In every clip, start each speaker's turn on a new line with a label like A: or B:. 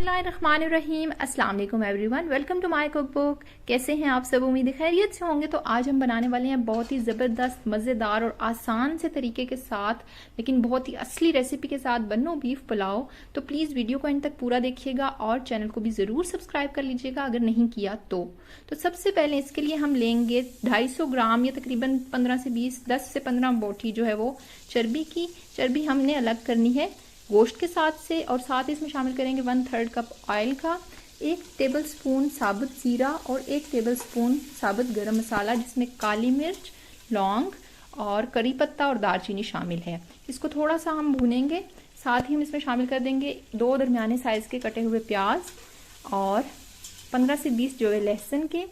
A: बिस्मिल्लाहिर्रहमानिर्रहीम। अस्सलाम वालेकुम everyone, welcome to my cook book. कैसे हैं आप सब? उम्मीद है खैरियत से होंगे। तो आज हम बनाने वाले हैं बहुत ही ज़बरदस्त, मज़ेदार और आसान से तरीके के साथ, लेकिन बहुत ही असली रेसिपी के साथ बन्नो बीफ पुलाव। तो प्लीज़ वीडियो को एंड तक पूरा देखिएगा और चैनल को भी ज़रूर सब्सक्राइब कर लीजिएगा अगर नहीं किया तो सबसे पहले इसके लिए हम लेंगे 250 ग्राम या तकरीबन 15 से 20, 10 से 15 बोटी जो है वो चर्बी की। चर्बी हमने अलग करनी है गोश्त के साथ से, और साथ ही इसमें शामिल करेंगे 1/3 कप ऑयल का, 1 टेबलस्पून साबुत जीरा और 1 टेबलस्पून साबुत गरम मसाला, जिसमें काली मिर्च, लौंग और करी पत्ता और दालचीनी शामिल है। इसको थोड़ा सा हम भूनेंगे। साथ ही हम इसमें शामिल कर देंगे 2 दरमियाने साइज के कटे हुए प्याज और 15 से 20 जो है लहसुन के,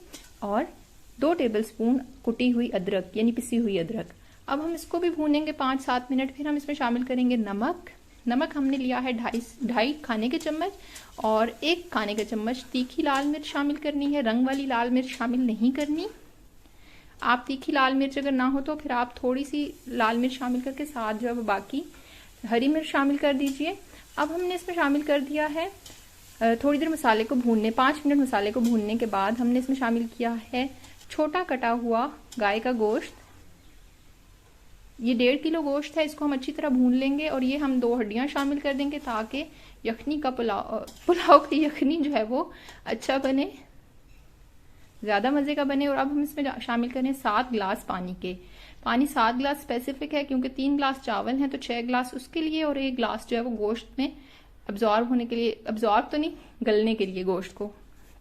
A: और 2 टेबलस्पून कुटी हुई अदरक यानी पिसी हुई अदरक। अब हम इसको भी भूनेंगे 5-7 मिनट। फिर हम इसमें शामिल करेंगे नमक हमने लिया है 2.5 खाने के चम्मच, और 1 खाने का चम्मच तीखी लाल मिर्च शामिल करनी है। रंग वाली लाल मिर्च शामिल नहीं करनी। आप तीखी लाल मिर्च अगर ना हो तो फिर आप थोड़ी सी लाल मिर्च शामिल करके साथ जो है वो बाकी हरी मिर्च शामिल कर दीजिए। अब हमने इसमें शामिल कर दिया है थोड़ी देर मसाले को भूनने, 5 मिनट मसाले को भूनने के बाद हमने इसमें शामिल किया है छोटा कटा हुआ गाय का गोश्त। ये 1.5 किलो गोश्त है। इसको हम अच्छी तरह भून लेंगे और ये हम 2 हड्डियां शामिल कर देंगे ताकि यखनी का पुलाव की यखनी जो है वो अच्छा बने, ज़्यादा मज़े का बने। और अब हम इसमें शामिल करें 7 गिलास पानी के। पानी 7 गिलास स्पेसिफिक है क्योंकि 3 गिलास चावल हैं तो 6 गिलास उसके लिए, और 1 गिलास जो है वो गोश्त में अब्जॉर्ब होने के लिए, अब्जॉर्ब तो नहीं, गलने के लिए गोश्त को।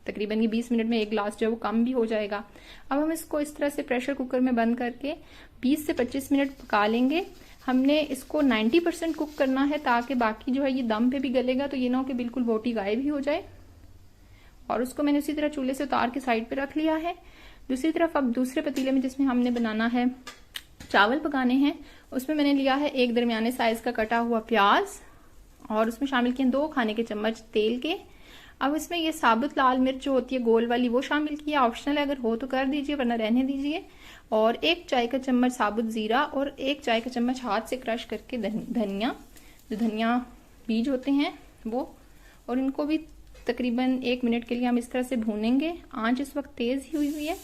A: तकरीबन ये 20 मिनट में 1 गिलास जो है वो कम भी हो जाएगा। अब हम इसको इस तरह से प्रेशर कुकर में बंद करके 20 से 25 मिनट पका लेंगे। हमने इसको 90% कुक करना है ताकि बाकी जो है ये दम पे भी गलेगा, तो ये ना हो कि बिल्कुल बोटी गायब ही हो जाए। और उसको मैंने उसी तरह चूल्हे से उतार के साइड पे रख लिया है। दूसरी तरफ अब दूसरे पतीले में जिसमें हमने बनाना है, चावल पकाने हैं, उसमें मैंने लिया है 1 दरमियाने साइज का कटा हुआ प्याज, और उसमें शामिल किए 2 खाने के चम्मच तेल के। अब इसमें ये साबुत लाल मिर्च जो होती है गोल वाली वो शामिल किया, ऑप्शनल है, अगर हो तो कर दीजिए वरना रहने दीजिए। और 1 चाय का चम्मच साबुत जीरा और 1 चाय का चम्मच हाथ से क्रश करके धनिया, जो धनिया बीज होते हैं वो, और इनको भी तकरीबन 1 मिनट के लिए हम इस तरह से भूनेंगे। आंच इस वक्त तेज़ ही हुई है।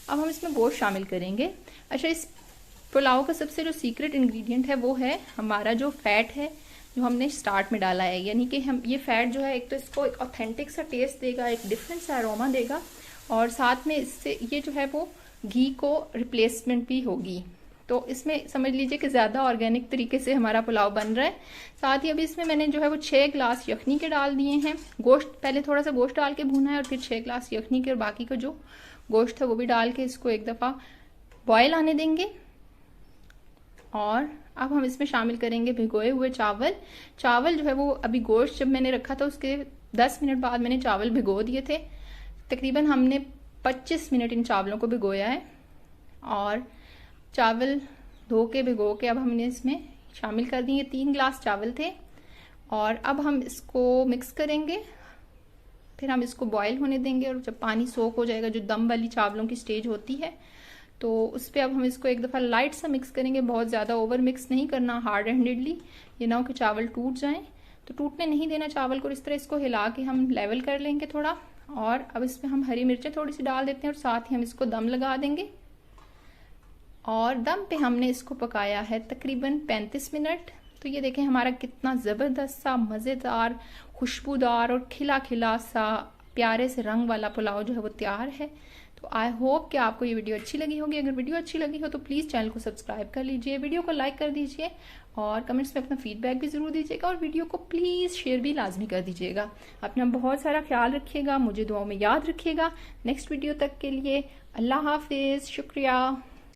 A: अब हम इसमें गोश्त शामिल करेंगे। अच्छा, इस पुलाव का सबसे जो सीक्रेट इंग्रेडिएंट है वो है हमारा जो फैट है, जो हमने स्टार्ट में डाला है। यानी कि हम ये फैट जो है एक तो इसको एक ऑथेंटिक सा टेस्ट देगा, एक डिफरेंट सा अरोमा देगा, और साथ में इससे ये जो है वो घी को रिप्लेसमेंट भी होगी। तो इसमें समझ लीजिए कि ज़्यादा ऑर्गेनिक तरीके से हमारा पुलाव बन रहा है। साथ ही अभी इसमें मैंने जो है वो 6 गिलास यखनी के डाल दिए हैं। गोश्त पहले थोड़ा सा गोश्त डाल के भूना है और फिर 6 गिलास यखनी के, और बाकी का जो गोश्त है वो भी डाल के इसको एक दफ़ा बॉयल आने देंगे। और अब हम इसमें शामिल करेंगे भिगोए हुए चावल। चावल जो है वो अभी गोश्त जब मैंने रखा था उसके 10 मिनट बाद मैंने चावल भिगो दिए थे। तकरीबन हमने 25 मिनट इन चावलों को भिगोया है, और चावल धो के भिगो के अब हमने इसमें शामिल कर दिए। 3 गिलास चावल थे, और अब हम इसको मिक्स करेंगे। फिर हम इसको बॉयल होने देंगे, और जब पानी सोख हो जाएगा, जो दम वाली चावलों की स्टेज होती है, तो उस पर अब हम इसको एक दफ़ा लाइट सा मिक्स करेंगे। बहुत ज़्यादा ओवर मिक्स नहीं करना हार्ड हैंडेडली, ये ना हो कि चावल टूट जाएं। तो टूटने नहीं देना चावल को। इस तरह इसको हिला के हम लेवल कर लेंगे थोड़ा। और अब इसमें हम हरी मिर्चें थोड़ी सी डाल देते हैं, और साथ ही हम इसको दम लगा देंगे। और दम पे हमने इसको पकाया है तकरीबन 35 मिनट। तो ये देखें हमारा कितना ज़बरदस्त सा, मज़ेदार, खुशबूदार और खिला खिला सा प्यारे से रंग वाला पुलाव जो है वो तैयार है। तो आई होप कि आपको ये वीडियो अच्छी लगी होगी। अगर वीडियो अच्छी लगी हो तो प्लीज़ चैनल को सब्सक्राइब कर लीजिए, वीडियो को लाइक कर दीजिए, और कमेंट्स में अपना फीडबैक भी ज़रूर दीजिएगा, और वीडियो को प्लीज़ शेयर भी लाजमी कर दीजिएगा। अपना बहुत सारा ख्याल रखिएगा, मुझे दुआओं में याद रखिएगा। नेक्स्ट वीडियो तक के लिए अल्लाह हाफिज़, शुक्रिया।